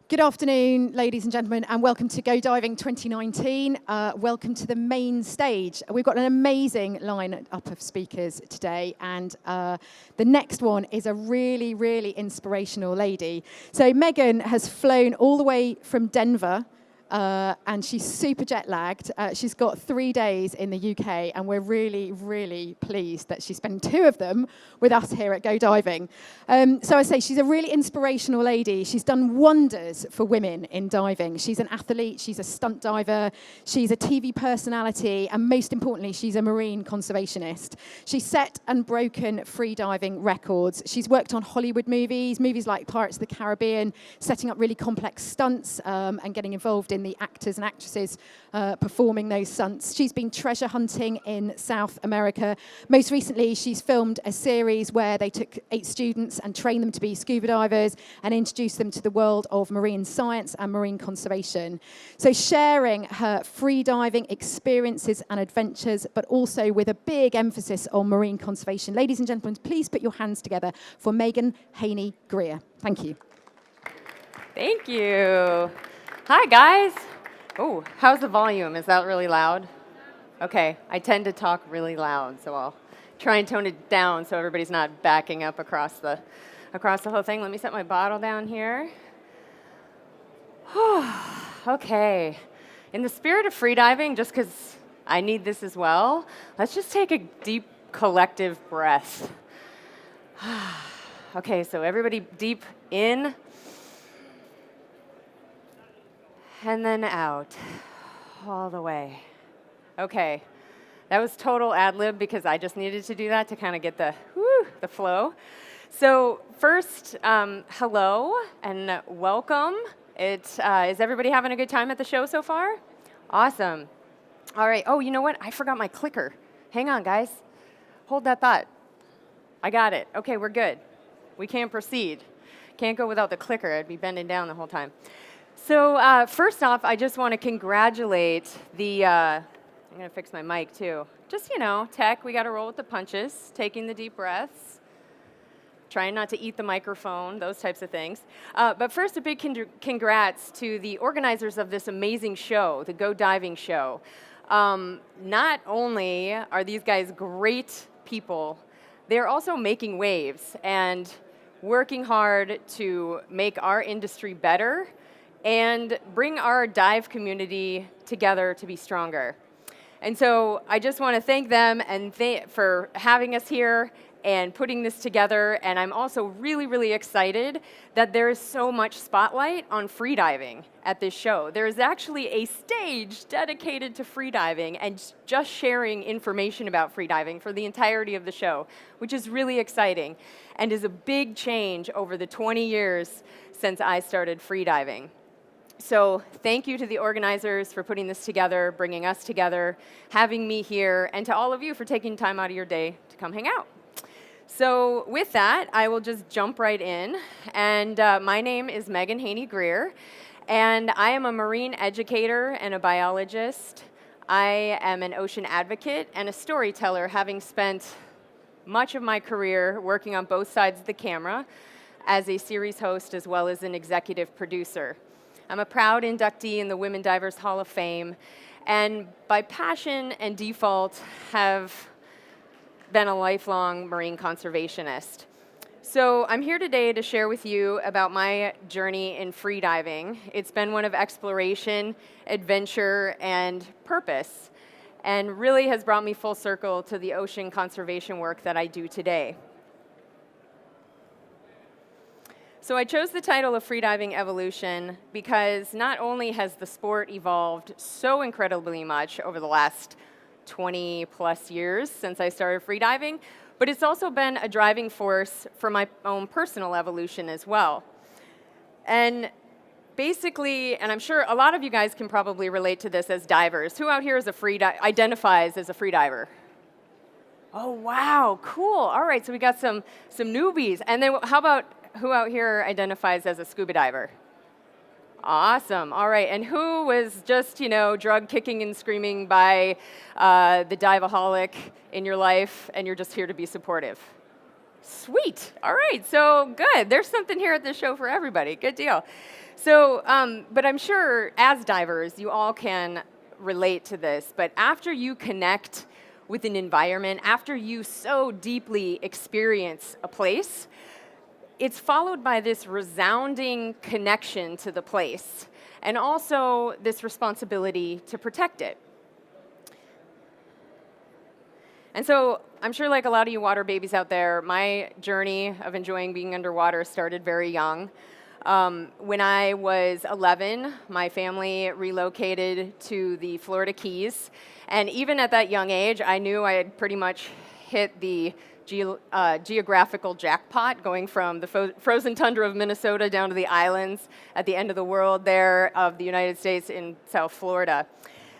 Good afternoon, ladies and gentlemen, and welcome to Go Diving 2019. Welcome to the main stage. We've got an amazing line-up of speakers today, and the next one is a really, really inspirational lady. So Meghan has flown all the way from Denver, and she's super jet-lagged. She's got 3 days in the UK, and we're really, really pleased that she's spending 2 of them with us here at Go Diving. So I say she's a really inspirational lady. She's done wonders for women in diving. She's an athlete, she's a stunt diver, she's a TV personality, and most importantly, she's a marine conservationist. She's set and broken freediving records. She's worked on Hollywood movies like Pirates of the Caribbean, setting up really complex stunts and getting involved in the actors and actresses performing those stunts. She's been treasure hunting in South America. Most recently, she's filmed a series where they took 8 students and trained them to be scuba divers and introduced them to the world of marine science and marine conservation. So sharing her freediving experiences and adventures, but also with a big emphasis on marine conservation. Ladies and gentlemen, please put your hands together for Meghan Heaney-Grier. Thank you. Thank you. Hi, guys. Oh, how's the volume? Is that really loud? Okay, I tend to talk really loud, so I'll try and tone it down so everybody's not backing up across the whole thing. Let me set my bottle down here. Okay. In the spirit of freediving, just because I need this as well, let's just take a deep collective breath. Okay, so everybody deep in. And then out, all the way. Okay, that was total ad-lib because I just needed to do that to kind of get the flow. So first, hello and welcome. Is everybody having a good time at the show so far? Awesome. All right, oh, you know what? I forgot my clicker. Hang on, guys. Hold that thought. I got it. Okay, we're good. We can proceed. Can't go without the clicker. I'd be bending down the whole time. So first off, I just want to congratulate the, I'm going to fix my mic too. Just, tech, we got to roll with the punches, taking the deep breaths, trying not to eat the microphone, those types of things. But first, a big congrats to the organizers of this amazing show, the Go Diving show. Not only are these guys great people, they're also making waves and working hard to make our industry better and bring our dive community together to be stronger. And so I just want to thank them and for having us here and putting this together. And I'm also really, really excited that there is so much spotlight on freediving at this show. There is actually a stage dedicated to freediving and just sharing information about freediving for the entirety of the show, which is really exciting and is a big change over the 20 years since I started freediving. So thank you to the organizers for putting this together, bringing us together, having me here, and to all of you for taking time out of your day to come hang out. So with that, I will just jump right in. And my name is Meghan Heaney-Grier, and I am a marine educator and a biologist. I am an ocean advocate and a storyteller, having spent much of my career working on both sides of the camera as a series host as well as an executive producer. I'm a proud inductee in the Women Divers Hall of Fame, and by passion and default have been a lifelong marine conservationist. So I'm here today to share with you about my journey in freediving. It's been one of exploration, adventure, and purpose, and really has brought me full circle to the ocean conservation work that I do today. So I chose the title of Freediving Evolution because not only has the sport evolved so incredibly much over the last 20 plus years since I started freediving, but it's also been a driving force for my own personal evolution as well. And basically, and I'm sure a lot of you guys can probably relate to this as divers. Who out here is identifies as a freediver? Oh, wow, cool. All right, so we got some newbies. And then how about who out here identifies as a scuba diver? Awesome. All right. And who was just, drug kicking and screaming by the diveaholic in your life, and you're just here to be supportive? Sweet. All right. So good. There's something here at this show for everybody. Good deal. So, but I'm sure as divers, you all can relate to this, but after you connect with an environment, after you so deeply experience a place, it's followed by this resounding connection to the place, and also this responsibility to protect it. And so I'm sure like a lot of you water babies out there, my journey of enjoying being underwater started very young. When I was 11, my family relocated to the Florida Keys. And even at that young age, I knew I had pretty much hit the geographical jackpot, going from the frozen tundra of Minnesota down to the islands at the end of the world there of the United States in South Florida.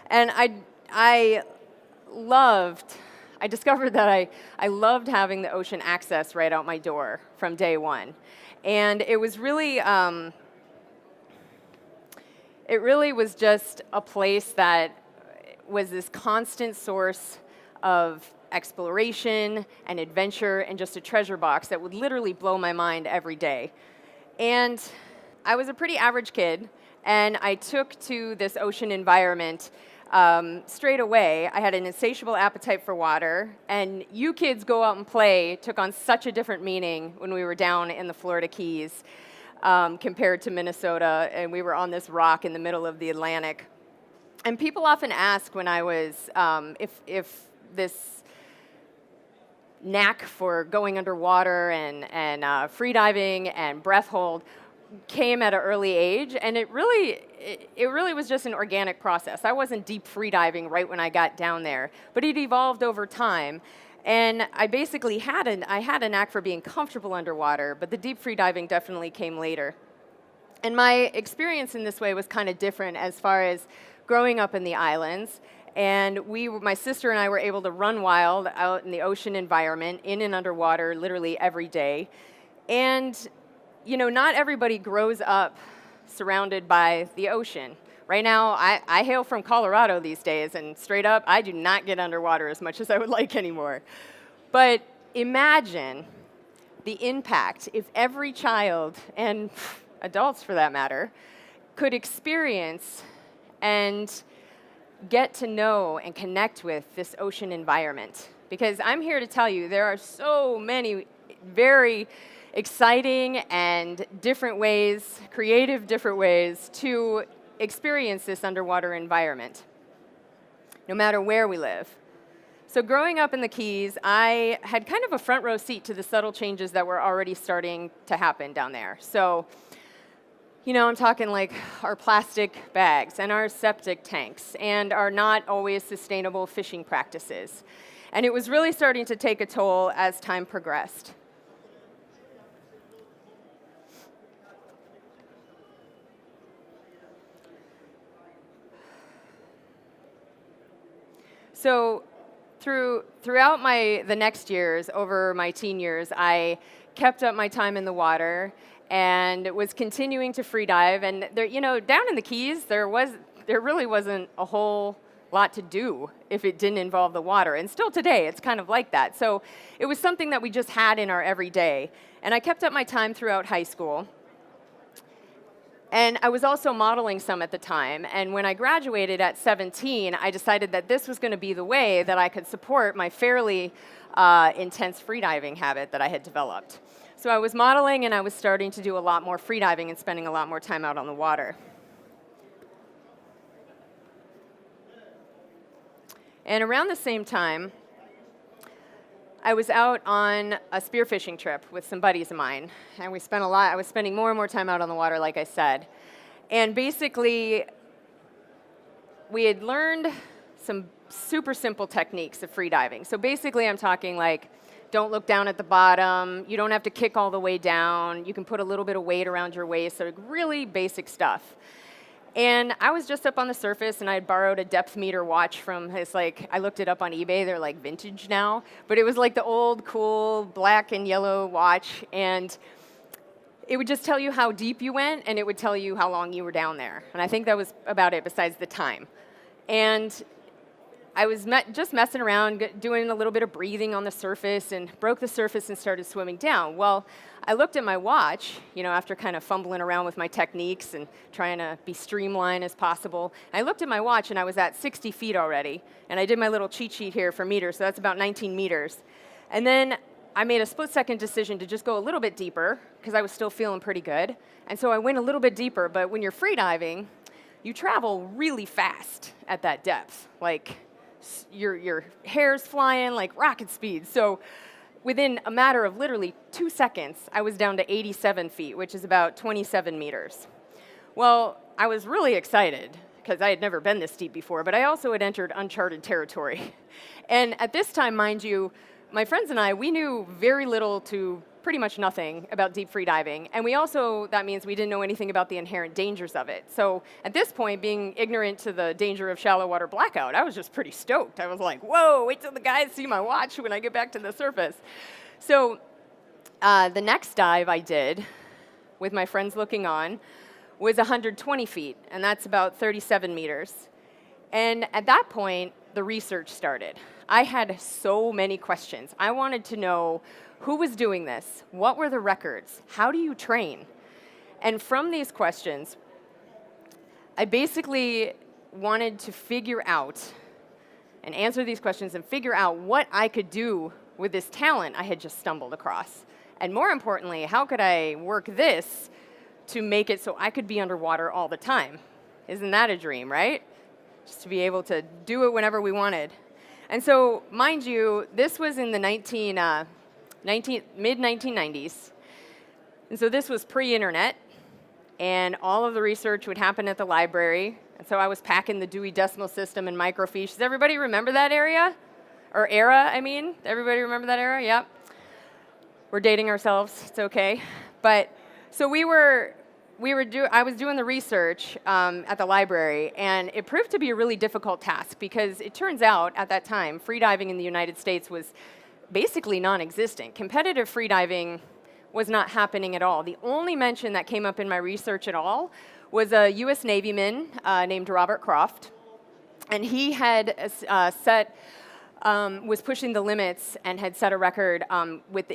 And I discovered that I loved having the ocean access right out my door from day one. And it was really, it really was just a place that was this constant source of exploration and adventure and just a treasure box that would literally blow my mind every day. And I was a pretty average kid, and I took to this ocean environment straight away. I had an insatiable appetite for water, and you kids go out and play took on such a different meaning when we were down in the Florida Keys compared to Minnesota, and we were on this rock in the middle of the Atlantic. And people often ask when I was, if this knack for going underwater and freediving and breath hold came at an early age, and it really was just an organic process. I wasn't deep freediving right when I got down there, but it evolved over time. And I basically had a knack for being comfortable underwater, but the deep freediving definitely came later. And my experience in this way was kind of different as far as growing up in the islands. And my sister and I were able to run wild out in the ocean environment, in and underwater, literally every day. And you know, not everybody grows up surrounded by the ocean. Right now, I hail from Colorado these days, and straight up, I do not get underwater as much as I would like anymore. But imagine the impact if every child, and adults for that matter, could experience and get to know and connect with this ocean environment. Because I'm here to tell you, there are so many very exciting and different ways, creative different ways to experience this underwater environment, no matter where we live. So growing up in the Keys, I had kind of a front row seat to the subtle changes that were already starting to happen down there. So, you know, I'm talking like our plastic bags and our septic tanks and our not always sustainable fishing practices. And it was really starting to take a toll as time progressed. So throughout the next years, over my teen years, I kept up my time in the water and was continuing to free dive. And there, you know, down in the Keys, there really wasn't a whole lot to do if it didn't involve the water. And still today, it's kind of like that. So it was something that we just had in our everyday. And I kept up my time throughout high school. And I was also modeling some at the time. And when I graduated at 17, I decided that this was going to be the way that I could support my fairly intense freediving habit that I had developed. So I was modeling, and I was starting to do a lot more freediving and spending a lot more time out on the water. And around the same time, I was out on a spearfishing trip with some buddies of mine, and I was spending more and more time out on the water, like I said. And basically, we had learned some super simple techniques of freediving. So basically, I'm talking like, don't look down at the bottom, you don't have to kick all the way down, you can put a little bit of weight around your waist, so really basic stuff. And I was just up on the surface, and I had borrowed a depth meter watch from I looked it up on eBay, they're like vintage now, but it was like the old, cool, black and yellow watch, and it would just tell you how deep you went, and it would tell you how long you were down there. And I think that was about it besides the time. And I was just messing around, doing a little bit of breathing on the surface, and broke the surface and started swimming down. Well, I looked at my watch, after kind of fumbling around with my techniques and trying to be streamlined as possible. I looked at my watch, and I was at 60 feet already. And I did my little cheat sheet here for meters, so that's about 19 meters. And then I made a split-second decision to just go a little bit deeper, because I was still feeling pretty good. And so I went a little bit deeper, but when you're freediving, you travel really fast at that depth. Like, your hair's flying like rocket speed. So within a matter of literally 2 seconds, I was down to 87 feet, which is about 27 meters. Well, I was really excited because I had never been this deep before, but I also had entered uncharted territory. And at this time, mind you, my friends and I, we knew very little to pretty much nothing about deep free diving. And we also, that means we didn't know anything about the inherent dangers of it. So at this point, being ignorant to the danger of shallow water blackout, I was just pretty stoked. I was like, whoa, wait till the guys see my watch when I get back to the surface. So the next dive I did, with my friends looking on, was 120 feet, and that's about 37 meters. And at that point, the research started. I had so many questions. I wanted to know who was doing this, what were the records, how do you train? And from these questions, I basically wanted to figure out and answer these questions and figure out what I could do with this talent I had just stumbled across. And more importantly, how could I work this to make it so I could be underwater all the time? Isn't that a dream, right? Just to be able to do it whenever we wanted. And so, mind you, this was in the mid-1990s. And so this was pre-internet, and all of the research would happen at the library. And so I was packing the Dewey Decimal System and microfiche. Does everybody remember that area? Or era, I mean? Everybody remember that era? Yep. We're dating ourselves. It's okay. But so I was doing the research at the library, and it proved to be a really difficult task because it turns out at that time, freediving in the United States was basically non-existent. Competitive freediving was not happening at all. The only mention that came up in my research at all was a U.S. Navyman named Robert Croft, and he had was pushing the limits and had set a record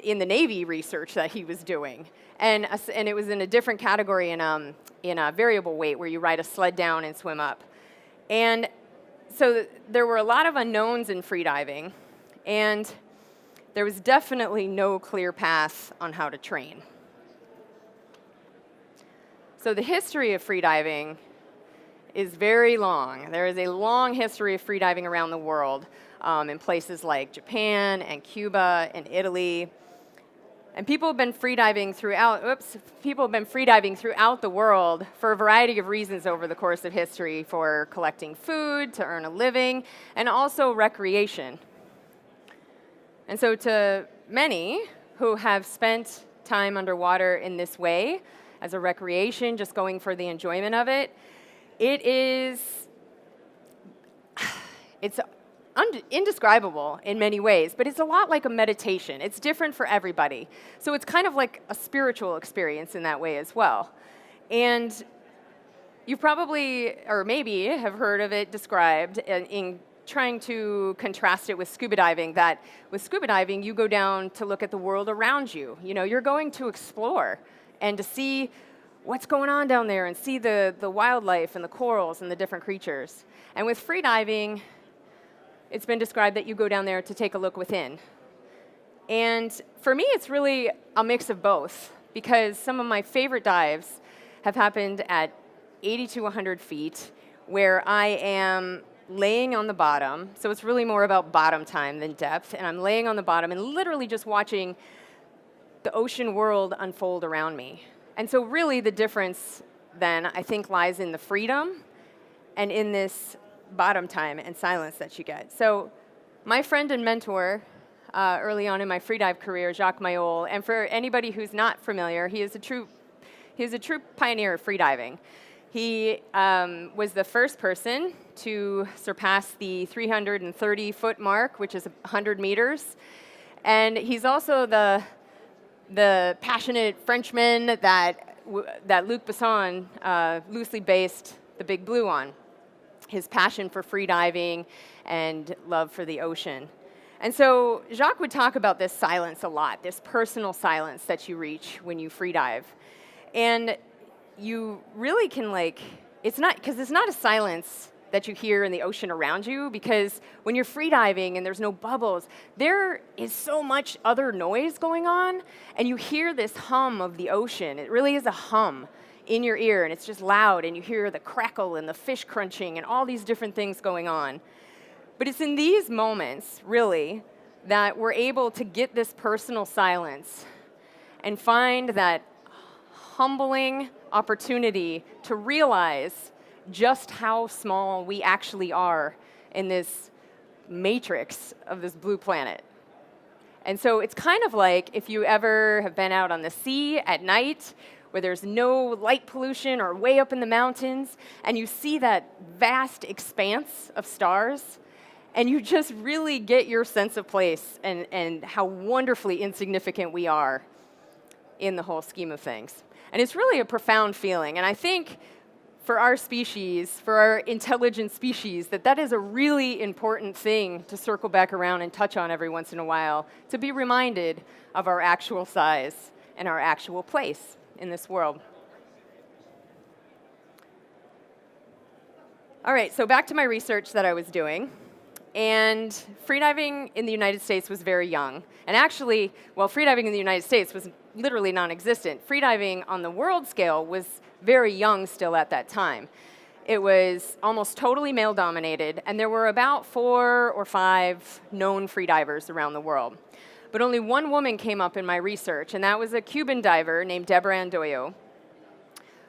in the Navy research that he was doing. And it was in a different category in a variable weight where you ride a sled down and swim up. And so there were a lot of unknowns in freediving, and there was definitely no clear path on how to train. So the history of freediving is very long. There is a long history of freediving around the world in places like Japan and Cuba and Italy. And people have been freediving throughout the world for a variety of reasons over the course of history, for collecting food, to earn a living, and also recreation. And so to many who have spent time underwater in this way, as a recreation, just going for the enjoyment of it, it's indescribable in many ways, but it's a lot like a meditation. It's different for everybody. So it's kind of like a spiritual experience in that way as well. And you probably, or maybe, have heard of it described in trying to contrast it with scuba diving, that with scuba diving, you go down to look at the world around you. You're going to explore and to see what's going on down there and see the wildlife and the corals and the different creatures. And with freediving, it's been described that you go down there to take a look within. And for me, it's really a mix of both, because some of my favorite dives have happened at 80 to 100 feet, where I am laying on the bottom. So it's really more about bottom time than depth. And I'm laying on the bottom and literally just watching the ocean world unfold around me. And so really the difference then, I think, lies in the freedom and in this bottom time and silence that you get. So my friend and mentor early on in my freedive career, Jacques Mayol, and for anybody who's not familiar, he is a true pioneer of freediving. He was the first person to surpass the 330-foot mark, which is 100 meters. And he's also the passionate Frenchman that Luc Besson loosely based The Big Blue on. his passion for freediving and love for the ocean. And so Jacques would talk about this silence a lot, this personal silence that you reach when you freedive. And you really can it's not a silence that you hear in the ocean around you, because when you're freediving and there's no bubbles, there is so much other noise going on, and you hear this hum of the ocean. It really is a hum in your ear, and it's just loud, and you hear the crackle and the fish crunching and all these different things going on. But it's in these moments, really, that we're able to get this personal silence and find that humbling opportunity to realize just how small we actually are in this matrix of this blue planet. And so it's kind of like if you ever have been out on the sea at night where there's no light pollution or way up in the mountains, and you see that vast expanse of stars, and you just really get your sense of place and how wonderfully insignificant we are in the whole scheme of things. And it's really a profound feeling. And I think for our species, for our intelligent species, that is a really important thing to circle back around and touch on every once in a while, to be reminded of our actual size and our actual place in this world. All right, so back to my research that I was doing. And freediving in the United States was very young. And actually, freediving in the United States was literally non-existent. Freediving on the world scale was very young still at that time. It was almost totally male-dominated, and there were about 4 or 5 known freedivers around the world. But only one woman came up in my research, and that was a Cuban diver named Deborah Andoyo,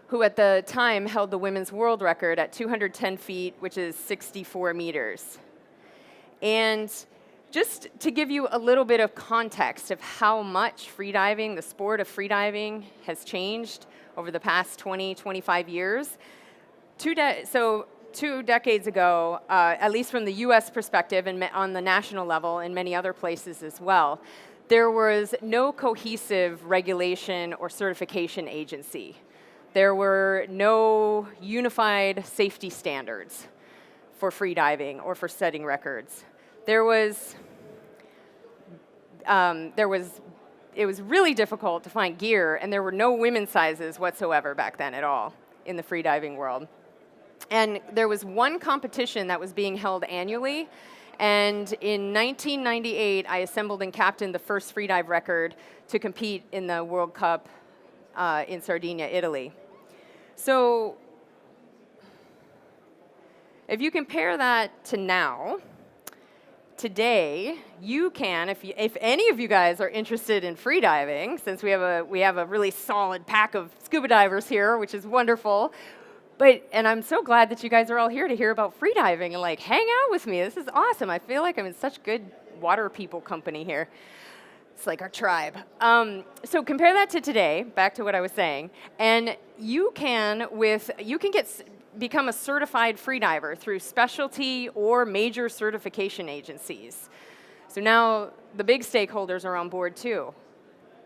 who at the time held the women's world record at 210 feet, which is 64 meters. And just to give you a little bit of context of how much freediving, the sport of freediving, has changed over the past 20, 25 years. 2 decades ago, at least from the US perspective and on the national level and many other places as well, there was no cohesive regulation or certification agency. There were no unified safety standards for freediving or for setting records. It was really difficult to find gear, and there were no women's sizes whatsoever back then at all in the freediving world. And there was one competition that was being held annually, and in 1998, I assembled and captained the first freedive record to compete in the World Cup in Sardinia, Italy. So if you compare that to now, today, you can, if any of you guys are interested in freediving, since we have a really solid pack of scuba divers here, which is wonderful, and I'm so glad that you guys are all here to hear about freediving and hang out with me. This is awesome. I feel like I'm in such good water people company here. It's like our tribe. So compare that to today, back to what I was saying, and you can become a certified freediver through specialty or major certification agencies. So now the big stakeholders are on board too.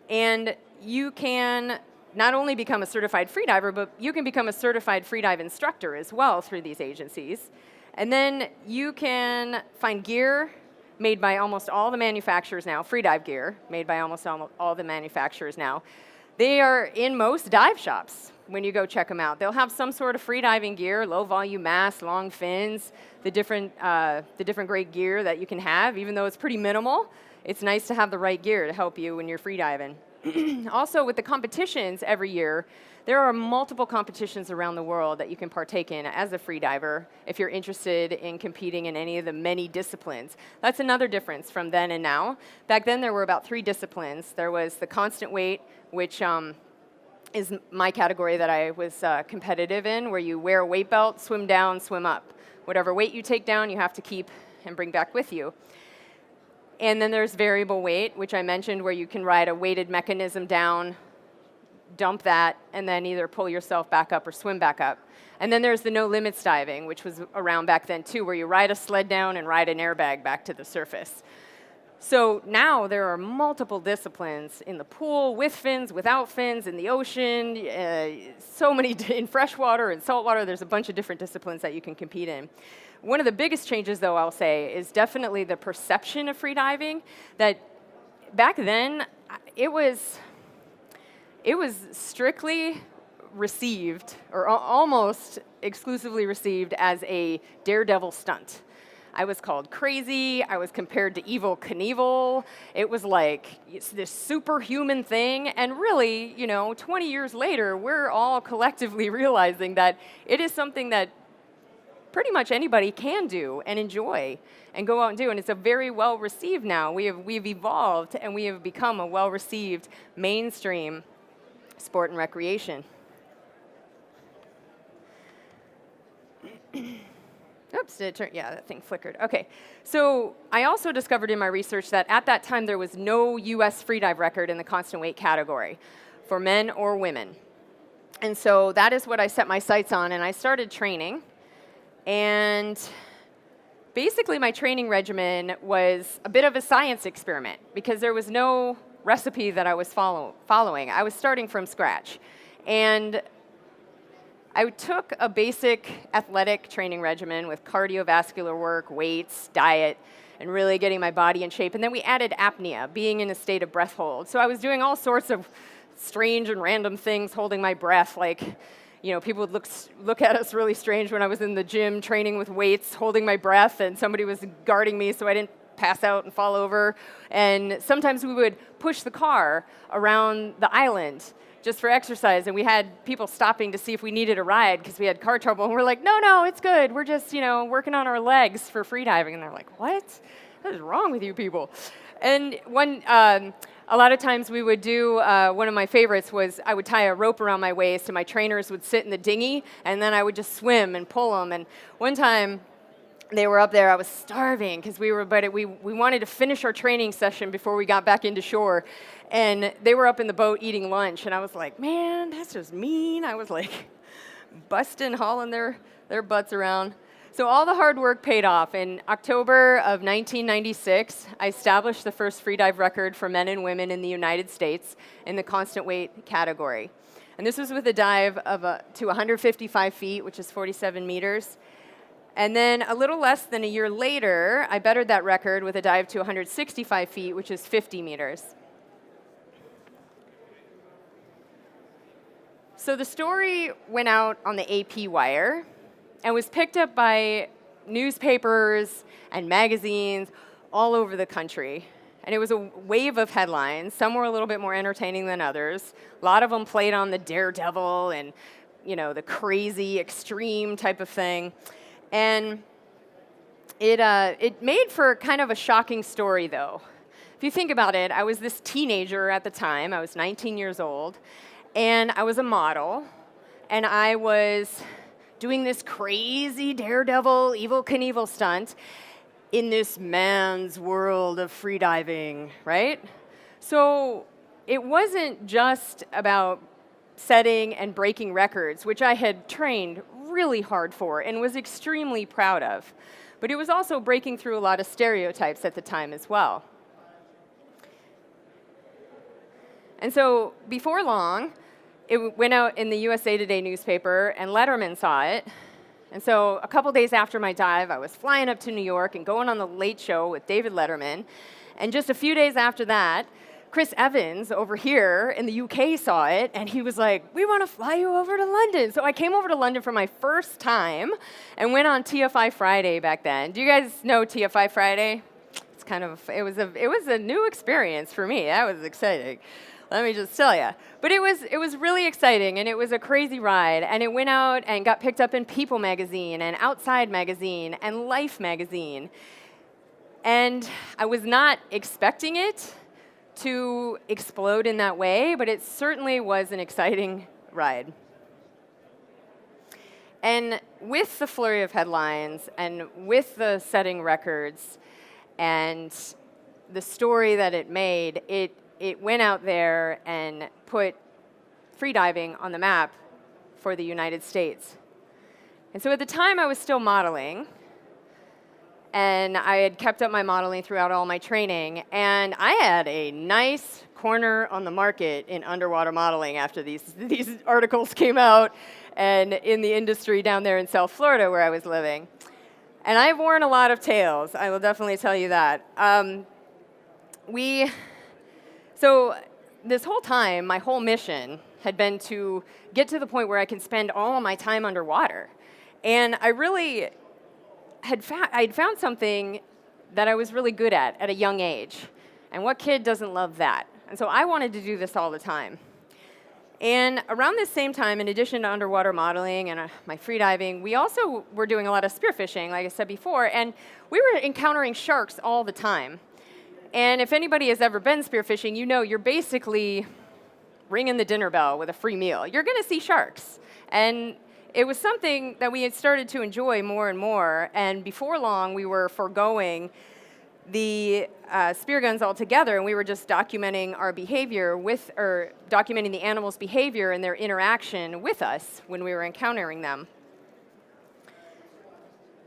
And you can not only become a certified freediver, but you can become a certified freedive instructor as well through these agencies. And then you can find gear made by almost all the manufacturers now, freedive gear made by almost all the manufacturers now. They are in most dive shops when you go check them out. They'll have some sort of freediving gear, low volume mask, long fins, the different great gear that you can have. Even though it's pretty minimal, it's nice to have the right gear to help you when you're freediving. Also, with the competitions every year, there are multiple competitions around the world that you can partake in as a freediver if you're interested in competing in any of the many disciplines. That's another difference from then and now. Back then, there were about 3 disciplines. There was the constant weight, which is my category that I was competitive in, where you wear a weight belt, swim down, swim up. Whatever weight you take down, you have to keep and bring back with you. And then there's variable weight, which I mentioned, where you can ride a weighted mechanism down, dump that, and then either pull yourself back up or swim back up. And then there's the no limits diving, which was around back then too, where you ride a sled down and ride an airbag back to the surface. So now there are multiple disciplines in the pool, with fins, without fins, in the ocean, so many in freshwater and saltwater. There's a bunch of different disciplines that you can compete in. One of the biggest changes, though, I'll say, is definitely the perception of freediving. That back then, it was strictly received, or almost exclusively received, as a daredevil stunt. I was called crazy. I was compared to Evel Knievel. It was like this superhuman thing. And really, 20 years later, we're all collectively realizing that it is something that pretty much anybody can do and enjoy and go out and do. And it's a very well received now. We've evolved and we have become a well received mainstream sport and recreation. Oops, did it turn? Yeah, that thing flickered. Okay, so I also discovered in my research that at that time there was no US freedive record in the constant weight category for men or women. And so that is what I set my sights on, and I started training. And basically my training regimen was a bit of a science experiment because there was no recipe that I was following. I was starting from scratch. And I took a basic athletic training regimen with cardiovascular work, weights, diet, and really getting my body in shape. And then we added apnea, being in a state of breath hold. So I was doing all sorts of strange and random things, holding my breath. Like, people would look at us really strange when I was in the gym training with weights, holding my breath, and somebody was guarding me so I didn't pass out and fall over. And sometimes we would push the car around the island just for exercise, and we had people stopping to see if we needed a ride because we had car trouble, and we're like, no, it's good. We're just, working on our legs for freediving. And they're like, what? What is wrong with you people? And a lot of times we would do, one of my favorites was I would tie a rope around my waist, and my trainers would sit in the dinghy, and then I would just swim and pull them. And one time, they were up there. I was starving because we wanted to finish our training session before we got back into shore. And they were up in the boat eating lunch. And I was like, man, that's just mean. I was like busting, hauling their butts around. So all the hard work paid off. In October of 1996, I established the first freedive record for men and women in the United States in the constant weight category. And this was with a dive to 155 feet, which is 47 meters. And then a little less than a year later, I bettered that record with a dive to 165 feet, which is 50 meters. So the story went out on the AP wire and was picked up by newspapers and magazines all over the country. And it was a wave of headlines. Some were a little bit more entertaining than others. A lot of them played on the daredevil and, the crazy, extreme type of thing. And it made for kind of a shocking story, though. If you think about it, I was this teenager at the time. I was 19 years old, and I was a model, and I was doing this crazy daredevil, Evel Knievel stunt in this man's world of freediving, right? So it wasn't just about setting and breaking records, which I had trained really hard for and was extremely proud of. But it was also breaking through a lot of stereotypes at the time as well. And so before long, it went out in the USA Today newspaper, and Letterman saw it. And so a couple days after my dive, I was flying up to New York and going on the Late Show with David Letterman. And just a few days after that, Chris Evans over here in the UK saw it, and he was like, we want to fly you over to London. So I came over to London for my first time and went on TFI Friday back then. Do you guys know TFI Friday? It's it was a new experience for me. That was exciting. Let me just tell you. But it was really exciting, and it was a crazy ride. And it went out and got picked up in People magazine and Outside magazine and Life magazine. And I was not expecting it to explode in that way, but it certainly was an exciting ride. And with the flurry of headlines and with the setting records and the story that it made, it went out there and put freediving on the map for the United States. And so at the time I was still modeling, and I had kept up my modeling throughout all my training, and I had a nice corner on the market in underwater modeling after these articles came out and in the industry down there in South Florida where I was living. And I've worn a lot of tails, I will definitely tell you that. So this whole time, my whole mission had been to get to the point where I can spend all of my time underwater. And I really I'd found something that I was really good at a young age. And what kid doesn't love that? And so I wanted to do this all the time. And around this same time, in addition to underwater modeling and my freediving, we also were doing a lot of spearfishing, like I said before, and we were encountering sharks all the time. And if anybody has ever been spearfishing, you know you're basically ringing the dinner bell with a free meal. You're going to see sharks. And it was something that we had started to enjoy more and more, and before long, we were foregoing the spear guns altogether, and we were just documenting our behavior or documenting the animals' behavior and their interaction with us when we were encountering them.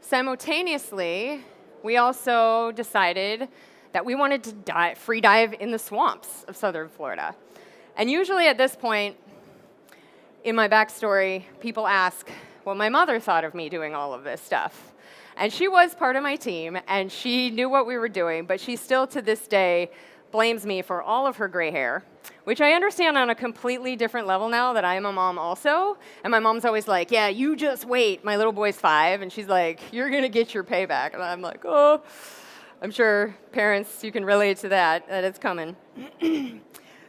Simultaneously, we also decided that we wanted to free dive in the swamps of southern Florida. And usually at this point, in my backstory, people ask what my mother thought of me doing all of this stuff. And she was part of my team, and she knew what we were doing, but she still, to this day, blames me for all of her gray hair, which I understand on a completely different level now that I am a mom also. And my mom's always like, yeah, you just wait. My little boy's 5, and she's like, you're going to get your payback. And I'm like, oh, I'm sure parents, you can relate to that it's coming.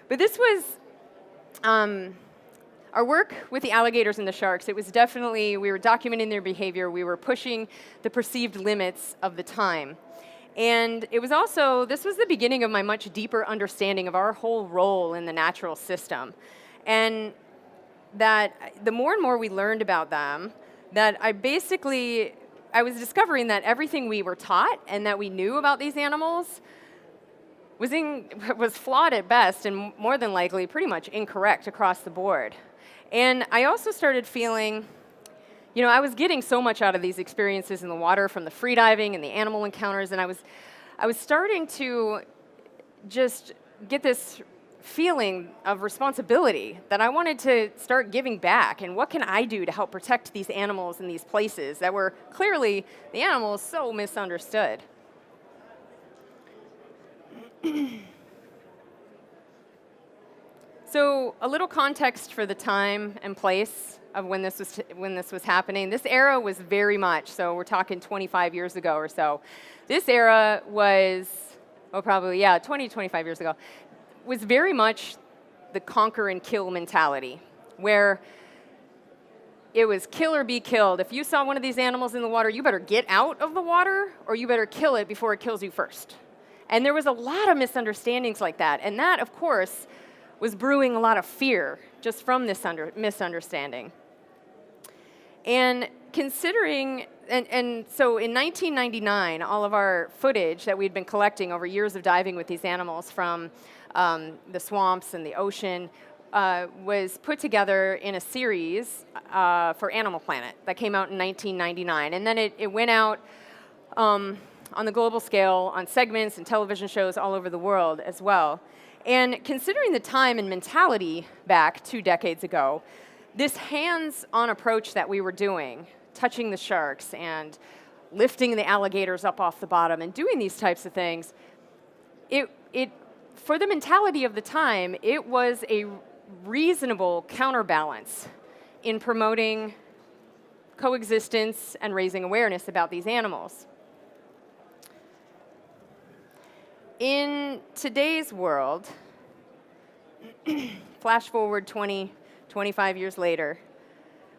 But this was our work with the alligators and the sharks. It was definitely, we were documenting their behavior. We were pushing the perceived limits of the time. And it was also, this was the beginning of my much deeper understanding of our whole role in the natural system. And that the more and more we learned about them, that I was discovering that everything we were taught and that we knew about these animals was flawed at best and more than likely pretty much incorrect across the board. And I also started feeling, I was getting so much out of these experiences in the water from the freediving and the animal encounters, and I was starting to just get this feeling of responsibility that I wanted to start giving back, and what can I do to help protect these animals in these places that were clearly, the animals, so misunderstood. So a little context for the time and place of when this was happening. This era was very much, so we're talking 25 years ago or so. This era was, 20, 25 years ago, was very much the conquer and kill mentality, where it was kill or be killed. If you saw one of these animals in the water, you better get out of the water or you better kill it before it kills you first. And there was a lot of misunderstandings like that. And that, of course, was brewing a lot of fear just from this misunderstanding. And considering, and so in 1999, all of our footage that we'd been collecting over years of diving with these animals from the swamps and the ocean was put together in a series for Animal Planet that came out in 1999. And then it went out on the global scale on segments and television shows all over the world as well. And considering the time and mentality back 2 decades ago, this hands-on approach that we were doing, touching the sharks and lifting the alligators up off the bottom and doing these types of things, it for the mentality of the time, it was a reasonable counterbalance in promoting coexistence and raising awareness about these animals. In today's world, flash forward 20, 25 years later,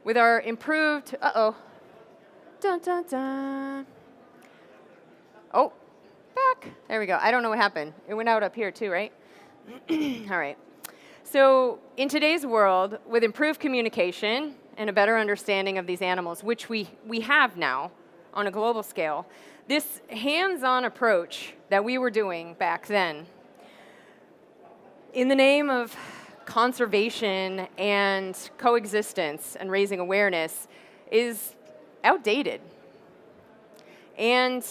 with our improved, dun dun dun. Oh, back, there we go. I don't know what happened. It went out up here too, right? All right. So in today's world, with improved communication and a better understanding of these animals, which we have now on a global scale, this hands-on approach that we were doing back then, in the name of conservation and coexistence and raising awareness, is outdated. And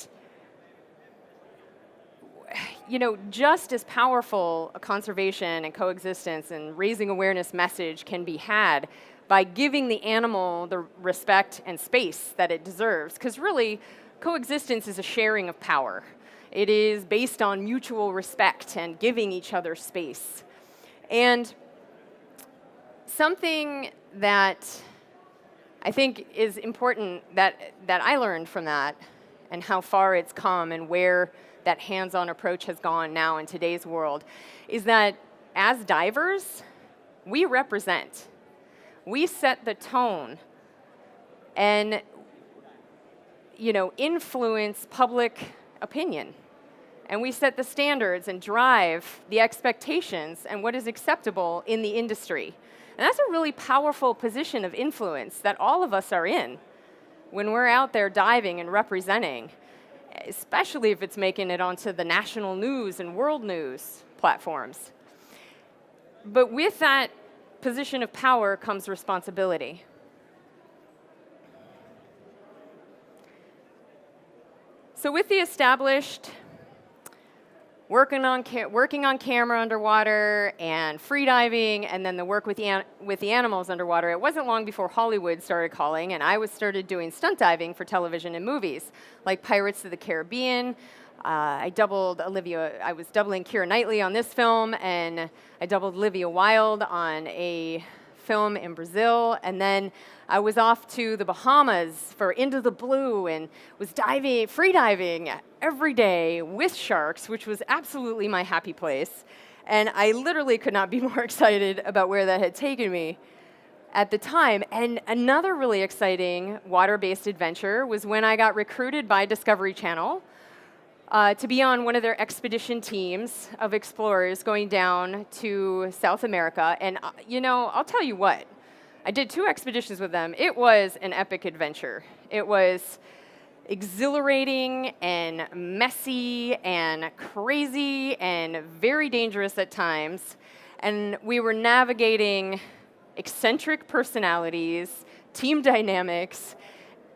just as powerful a conservation and coexistence and raising awareness message can be had by giving the animal the respect and space that it deserves. Because really, coexistence is a sharing of power. It is based on mutual respect and giving each other space. And something that I think is important that I learned from that, and how far it's come and where that hands-on approach has gone now in today's world, is that as divers, we represent. We set the tone and influence public opinion. And we set the standards and drive the expectations and what is acceptable in the industry. And that's a really powerful position of influence that all of us are in when we're out there diving and representing, especially if it's making it onto the national news and world news platforms. But with that position of power comes responsibility. So with the established working on camera underwater and freediving, and then the work with the animals underwater, it wasn't long before Hollywood started calling, and I started doing stunt diving for television and movies, like Pirates of the Caribbean. I was doubling Keira Knightley on this film, and I doubled Olivia Wilde on a film in Brazil, and then I was off to the Bahamas for Into the Blue and was freediving every day with sharks, which was absolutely my happy place. And I literally could not be more excited about where that had taken me at the time. And another really exciting water-based adventure was when I got recruited by Discovery Channel to be on one of their expedition teams of explorers going down to South America. And, I'll tell you what, I did 2 expeditions with them. It was an epic adventure. It was exhilarating and messy and crazy and very dangerous at times. And we were navigating eccentric personalities, team dynamics,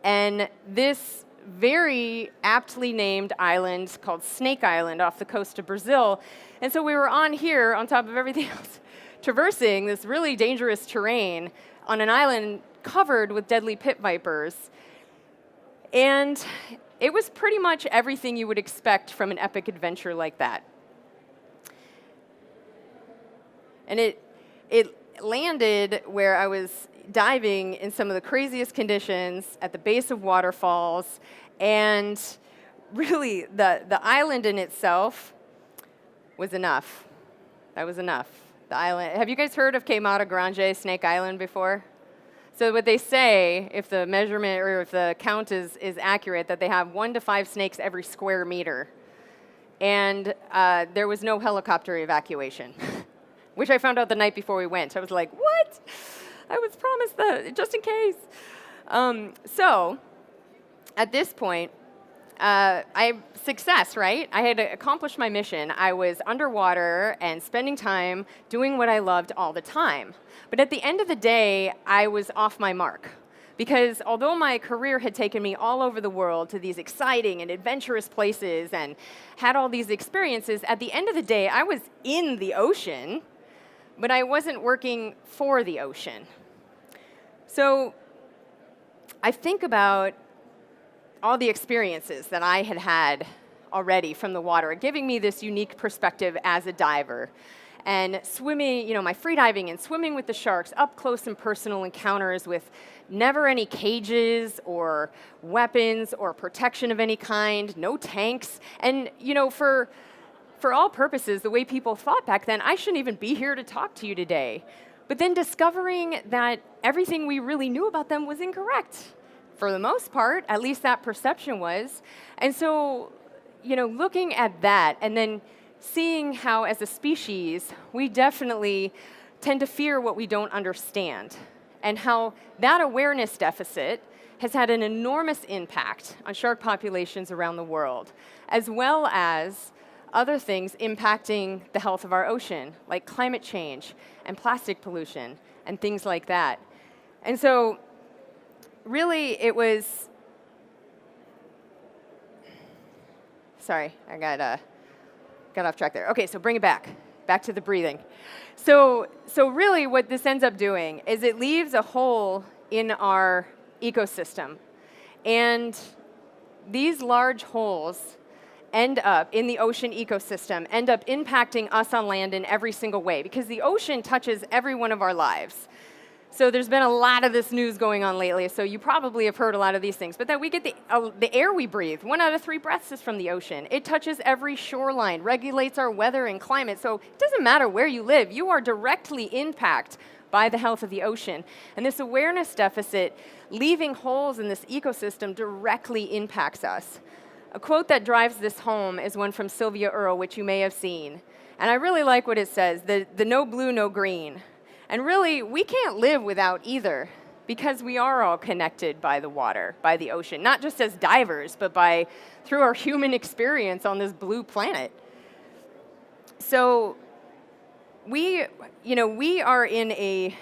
and this very aptly named island called Snake Island off the coast of Brazil. And so we were on top of everything else, traversing this really dangerous terrain on an island covered with deadly pit vipers. And it was pretty much everything you would expect from an epic adventure like that. And it landed where I was diving in some of the craziest conditions at the base of waterfalls, and really the island in itself was enough. That was enough. The island. Have you guys heard of Queimada Grande, Snake Island, before? So what they say, if the measurement or if the count is accurate, that they have 1 to 5 snakes every square meter. And there was no helicopter evacuation, which I found out the night before we went. I was like, what? I was promised that, just in case. So at this point, success, right? I had accomplished my mission. I was underwater and spending time doing what I loved all the time. But at the end of the day, I was off my mark. Because although my career had taken me all over the world to these exciting and adventurous places and had all these experiences, at the end of the day, I was in the ocean, but I wasn't working for the ocean. So I think about all the experiences that I had had already from the water, giving me this unique perspective as a diver. And swimming, my freediving and swimming with the sharks, up close and personal encounters with never any cages or weapons or protection of any kind, no tanks. And, for all purposes, the way people thought back then, I shouldn't even be here to talk to you today. But then discovering that everything we really knew about them was incorrect. For the most part, at least that perception was. And so, looking at that and then seeing how, as a species, we definitely tend to fear what we don't understand, and how that awareness deficit has had an enormous impact on shark populations around the world, as well as other things impacting the health of our ocean, like climate change and plastic pollution and things like that. And so, really, it was... Sorry, I got got off track there. Okay, so bring it back to the breathing. So really what this ends up doing is it leaves a hole in our ecosystem. And these large holes end up in the ocean ecosystem, end up impacting us on land in every single way, because the ocean touches every one of our lives. So there's been a lot of this news going on lately, so you probably have heard a lot of these things. But that we get the air we breathe, 1 out of 3 breaths is from the ocean. It touches every shoreline, regulates our weather and climate. So it doesn't matter where you live, you are directly impacted by the health of the ocean. And this awareness deficit, leaving holes in this ecosystem, directly impacts us. A quote that drives this home is one from Sylvia Earle, which you may have seen. And I really like what it says, the no blue, no green. And really, we can't live without either, because we are all connected by the water, by the ocean, not just as divers, but through our human experience on this blue planet. So we are in a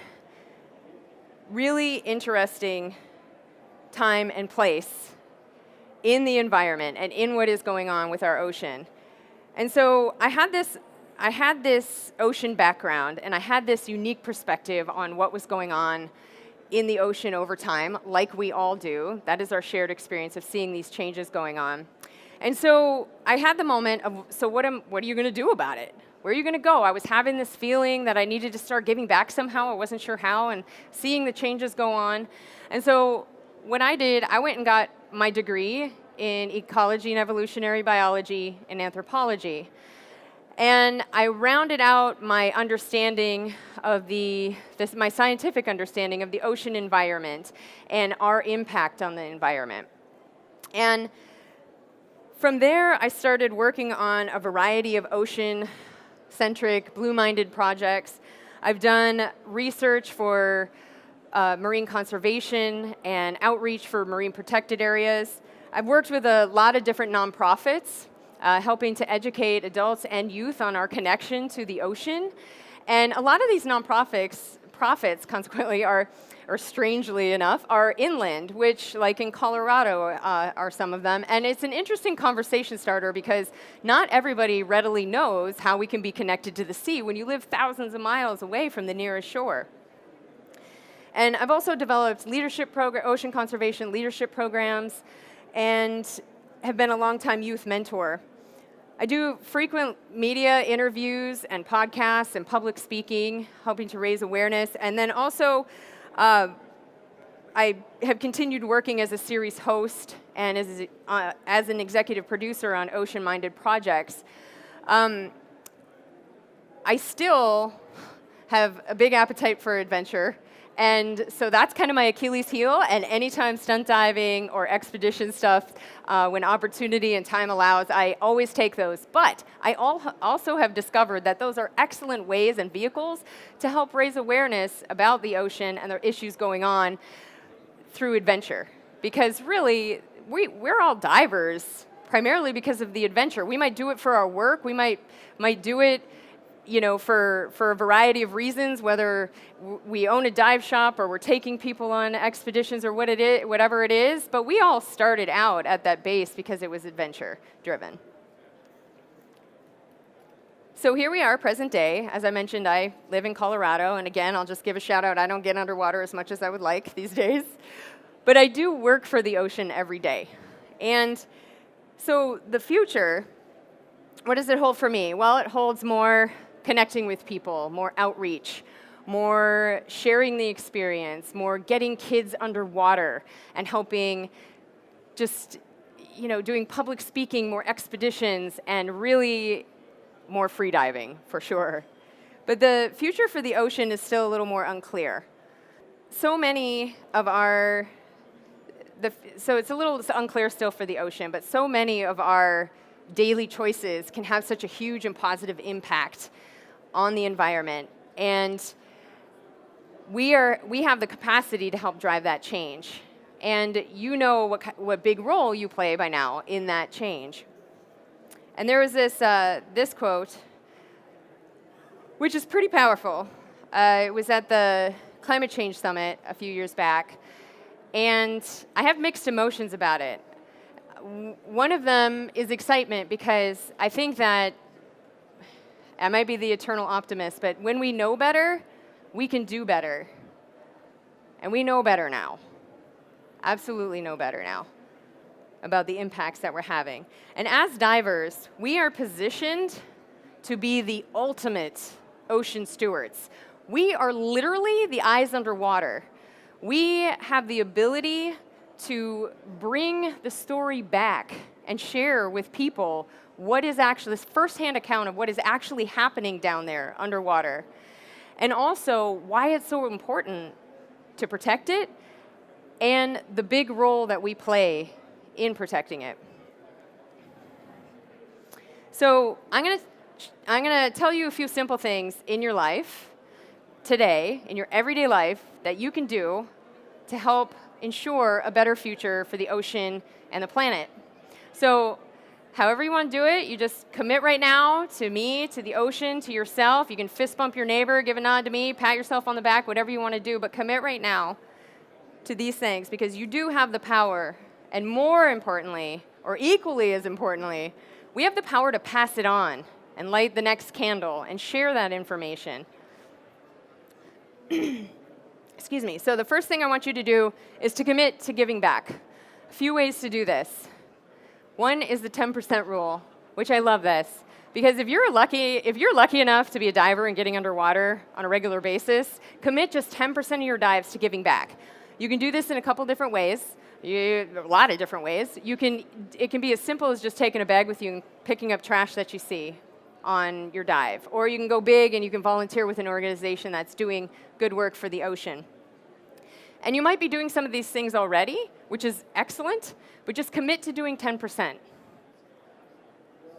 really interesting time and place in the environment and in what is going on with our ocean. And so I had this ocean background, and I had this unique perspective on what was going on in the ocean over time, like we all do. That is our shared experience of seeing these changes going on. And so I had the moment of, so what are you going to do about it? Where are you going to go? I was having this feeling that I needed to start giving back somehow. I wasn't sure how, and seeing the changes go on. And so what I did, I went and got my degree in ecology and evolutionary biology and anthropology. And I rounded out my understanding of my scientific understanding of the ocean environment and our impact on the environment. And from there, I started working on a variety of ocean-centric, blue-minded projects. I've done research for marine conservation and outreach for marine protected areas. I've worked with a lot of different nonprofits, helping to educate adults and youth on our connection to the ocean. And a lot of these nonprofits, consequently, or strangely enough, are inland, which, like in Colorado, are some of them. And it's an interesting conversation starter because not everybody readily knows how we can be connected to the sea when you live thousands of miles away from the nearest shore. And I've also developed ocean conservation leadership programs, and have been a longtime youth mentor. I do frequent media interviews and podcasts and public speaking, helping to raise awareness. And then also, I have continued working as a series host and as an executive producer on ocean-minded projects. I still have a big appetite for adventure. And so that's kind of my Achilles heel, and anytime stunt diving or expedition stuff, when opportunity and time allows, I always take those. But I also have discovered that those are excellent ways and vehicles to help raise awareness about the ocean and the issues going on through adventure. Because really, we're all divers, primarily because of the adventure. We might do it for our work, we might do it for a variety of reasons, whether we own a dive shop or we're taking people on expeditions or whatever it is, but we all started out at that base because it was adventure-driven. So here we are, present day. As I mentioned, I live in Colorado, and again, I'll just give a shout out. I don't get underwater as much as I would like these days, but I do work for the ocean every day. And so the future, what does it hold for me? Well, it holds more connecting with people, more outreach, more sharing the experience, more getting kids underwater and helping doing public speaking, more expeditions, and really more freediving, for sure. But the future for the ocean is still a little more unclear. So many of so it's a little unclear still for the ocean, but so many of our daily choices can have such a huge and positive impact on the environment. And we have the capacity to help drive that change. And you know what big role you play by now in that change. And there was this quote, which is pretty powerful. It was at the Climate Change Summit a few years back. And I have mixed emotions about it. One of them is excitement, because I think that I might be the eternal optimist, but when we know better, we can do better. And we know better now. Absolutely know better now about the impacts that we're having. And as divers, we are positioned to be the ultimate ocean stewards. We are literally the eyes underwater. We have the ability to bring the story back and share with people what is actually this firsthand account of what is actually happening down there underwater. And also why it's so important to protect it and the big role that we play in protecting it. So I'm gonna tell you a few simple things in your life today, in your everyday life, that you can do to help ensure a better future for the ocean and the planet. So however you want to do it, you just commit right now to me, to the ocean, to yourself. You can fist bump your neighbor, give a nod to me, pat yourself on the back, whatever you want to do, but commit right now to these things because you do have the power. And more importantly, or equally as importantly, we have the power to pass it on and light the next candle and share that information. Excuse me. So the first thing I want you to do is to commit to giving back. A few ways to do this. One is the 10% rule, which I love this. Because if you're lucky enough to be a diver and getting underwater on a regular basis, commit just 10% of your dives to giving back. You can do this in a couple different ways. A lot of different ways. It can be as simple as just taking a bag with you and picking up trash that you see on your dive. Or you can go big and you can volunteer with an organization that's doing good work for the ocean. And you might be doing some of these things already, which is excellent, but just commit to doing 10%.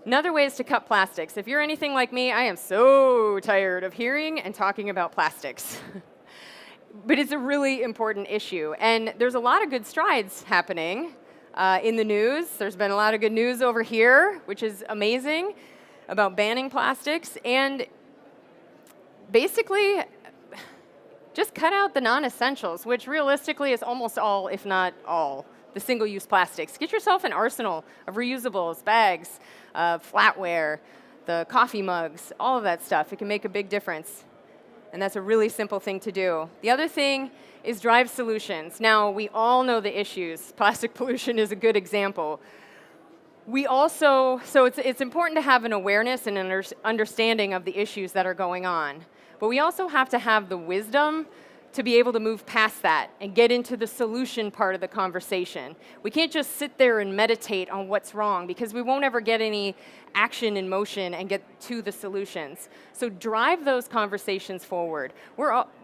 Another way is to cut plastics. If you're anything like me, I am so tired of hearing and talking about plastics. But it's a really important issue. And there's a lot of good strides happening in the news. There's been a lot of good news over here, which is amazing, about banning plastics. And basically, just cut out the non-essentials, which realistically is almost all, if not all, the single-use plastics. Get yourself an arsenal of reusables, bags, flatware, the coffee mugs, all of that stuff. It can make a big difference. And that's a really simple thing to do. The other thing is drive solutions. Now, we all know the issues. Plastic pollution is a good example. So it's important to have an awareness and an understanding of the issues that are going on. But we also have to have the wisdom to be able to move past that and get into the solution part of the conversation. We can't just sit there and meditate on what's wrong because we won't ever get any action in motion and get to the solutions. So drive those conversations forward.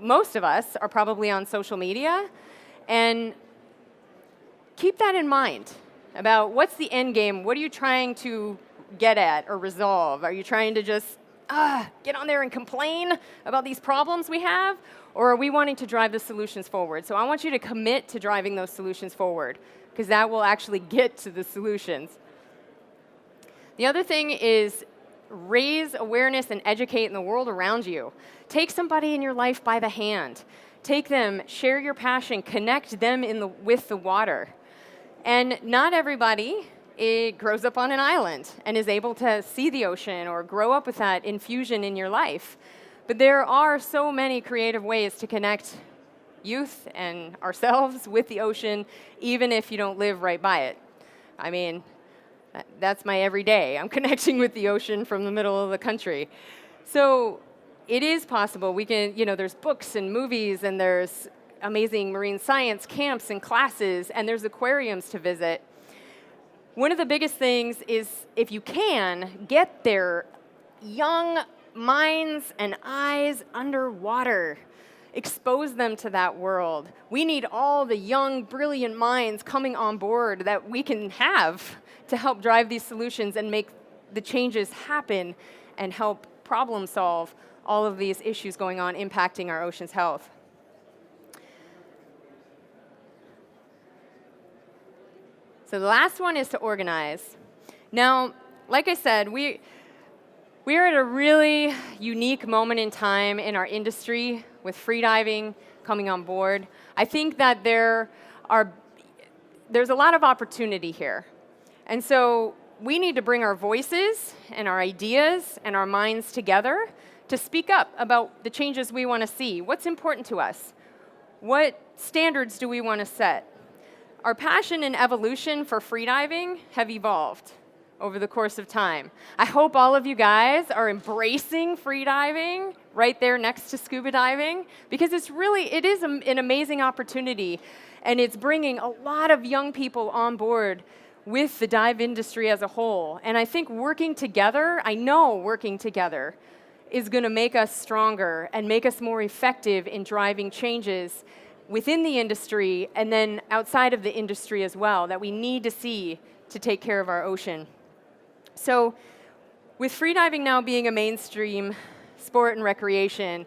Most of us are probably on social media, and keep that in mind about what's the end game. What are you trying to get at or resolve? Are you trying to just get on there and complain about these problems we have? Or are we wanting to drive the solutions forward? So I want you to commit to driving those solutions forward, because that will actually get to the solutions. The other thing is raise awareness and educate in the world around you. Take somebody in your life by the hand. Take them, share your passion, connect them with the water. And not everybody grows up on an island and is able to see the ocean or grow up with that infusion in your life. But there are so many creative ways to connect youth and ourselves with the ocean, even if you don't live right by it. I mean, that's my everyday. I'm connecting with the ocean from the middle of the country. So it is possible. We can, there's books and movies, and there's amazing marine science camps and classes, and there's aquariums to visit. One of the biggest things is, if you can, get their young minds and eyes underwater. Expose them to that world. We need all the young, brilliant minds coming on board that we can have to help drive these solutions and make the changes happen and help problem solve all of these issues going on impacting our ocean's health. So the last one is to organize. Now, like I said, we are at a really unique moment in time in our industry with freediving coming on board. I think that there's a lot of opportunity here. And so we need to bring our voices and our ideas and our minds together to speak up about the changes we want to see. What's important to us? What standards do we want to set? Our passion and evolution for freediving have evolved over the course of time. I hope all of you guys are embracing freediving right there next to scuba diving, because it is an amazing opportunity, and it's bringing a lot of young people on board with the dive industry as a whole. And I think working together is going to make us stronger and make us more effective in driving changes within the industry and then outside of the industry as well that we need to see to take care of our ocean. So with freediving now being a mainstream sport and recreation,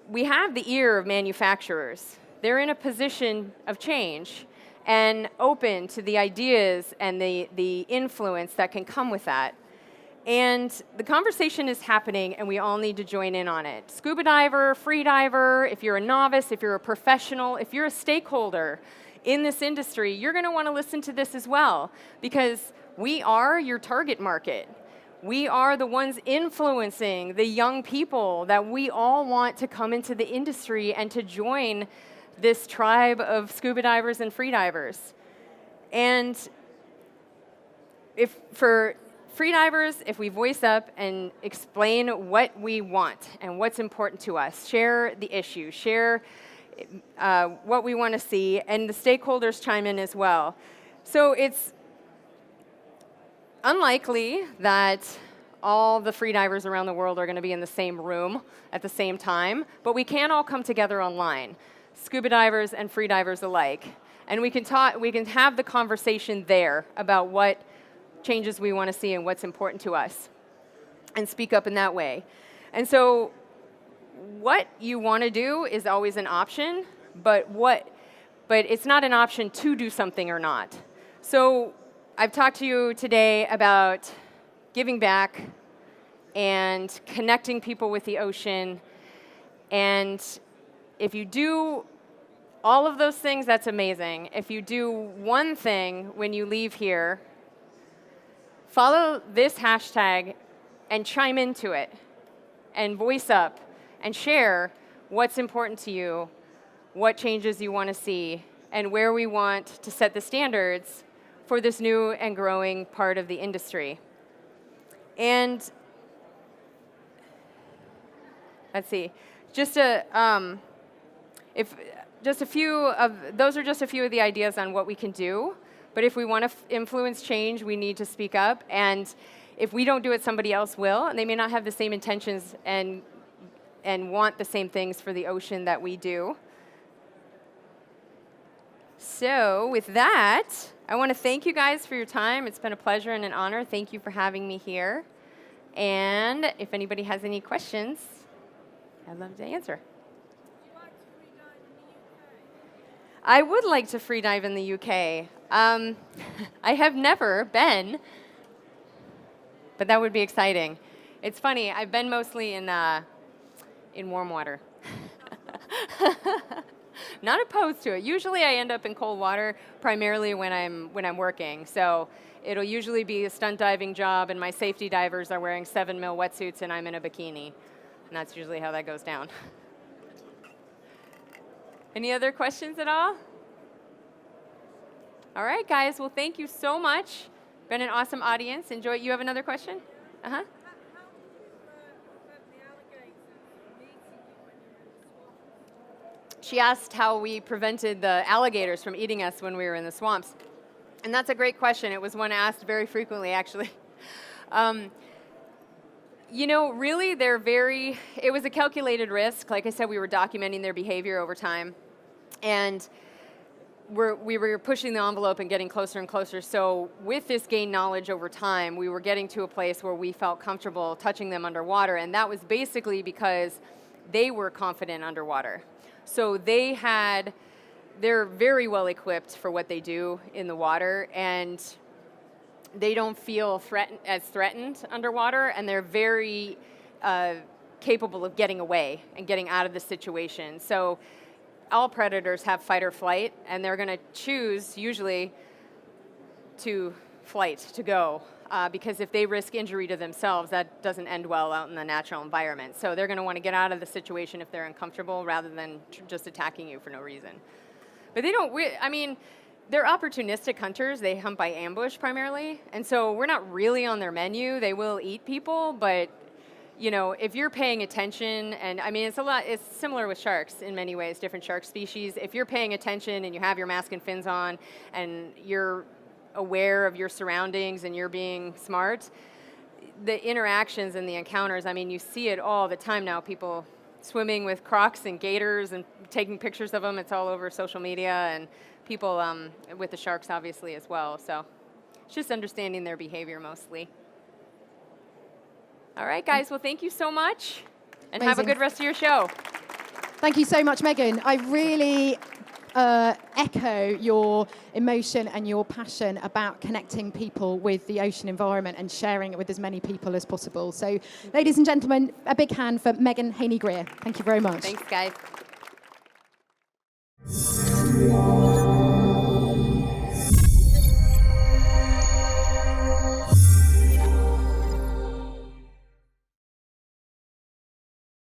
we have the ear of manufacturers. They're in a position of change and open to the ideas and the influence that can come with that. And the conversation is happening, and we all need to join in on it. Scuba diver, free diver, if you're a novice, if you're a professional, if you're a stakeholder in this industry, you're going to want to listen to this as well, because we are your target market. We are the ones influencing the young people that we all want to come into the industry and to join this tribe of scuba divers and free divers. And for free divers, if we voice up and explain what we want and what's important to us, share the issue, share what we want to see, and the stakeholders chime in as well. So it's unlikely that all the free divers around the world are going to be in the same room at the same time, but we can all come together online, scuba divers and free divers alike, and we can have the conversation there about what changes we want to see and what's important to us, and speak up in that way. And so what you want to do is always an option, but it's not an option to do something or not. So I've talked to you today about giving back and connecting people with the ocean, and if you do all of those things, that's amazing. If you do one thing when you leave here, follow this hashtag and chime into it and voice up and share what's important to you, what changes you want to see, and where we want to set the standards for this new and growing part of the industry. And let's see, those are just a few of the ideas on what we can do. But if we want to influence change, we need to speak up. And if we don't do it, somebody else will. And they may not have the same intentions and want the same things for the ocean that we do. So with that, I want to thank you guys for your time. It's been a pleasure and an honor. Thank you for having me here. And if anybody has any questions, I'd love to answer. I would like to free dive in the UK. I have never been, but that would be exciting. It's funny, I've been mostly in warm water. Not opposed to it. Usually I end up in cold water, primarily when I'm working. So it'll usually be a stunt diving job, and my safety divers are wearing 7 mil wetsuits, and I'm in a bikini. And that's usually how that goes down. Any other questions at all? All right, guys. Well, thank you so much. Been an awesome audience. Enjoy. You have another question? Uh-huh. How did you prevent the alligators from eating you when you were in the swamp? She asked how we prevented the alligators from eating us when we were in the swamps. And that's a great question. It was one asked very frequently, actually. Really, it was a calculated risk. Like I said, we were documenting their behavior over time. And we were pushing the envelope and getting closer and closer. So with this gained knowledge over time, we were getting to a place where we felt comfortable touching them underwater. And that was basically because they were confident underwater. So they're very well equipped for what they do in the water, and they don't feel threatened underwater, and they're very capable of getting away and getting out of the situation. So all predators have fight or flight, and they're going to choose usually to flight to go, because if they risk injury to themselves, that doesn't end well out in the natural environment. So they're going to want to get out of the situation if they're uncomfortable rather than just attacking you for no reason. But they don't, I mean, they're opportunistic hunters. They hunt by ambush primarily. And so we're not really on their menu. They will eat people, but you know, if you're paying attention, and I mean, it's similar with sharks in many ways, different shark species. If you're paying attention and you have your mask and fins on and you're aware of your surroundings and you're being smart, the interactions and the encounters, I mean, you see it all the time now, people swimming with crocs and gators and taking pictures of them. It's all over social media, and people with the sharks obviously as well. So it's just understanding their behavior mostly. All right, guys. Well, thank you so much, and have a good rest of your show. Thank you so much, Meghan. I really echo your emotion and your passion about connecting people with the ocean environment and sharing it with as many people as possible. So, ladies and gentlemen, a big hand for Meghan Heaney-Grier. Thank you very much. Thanks, guys.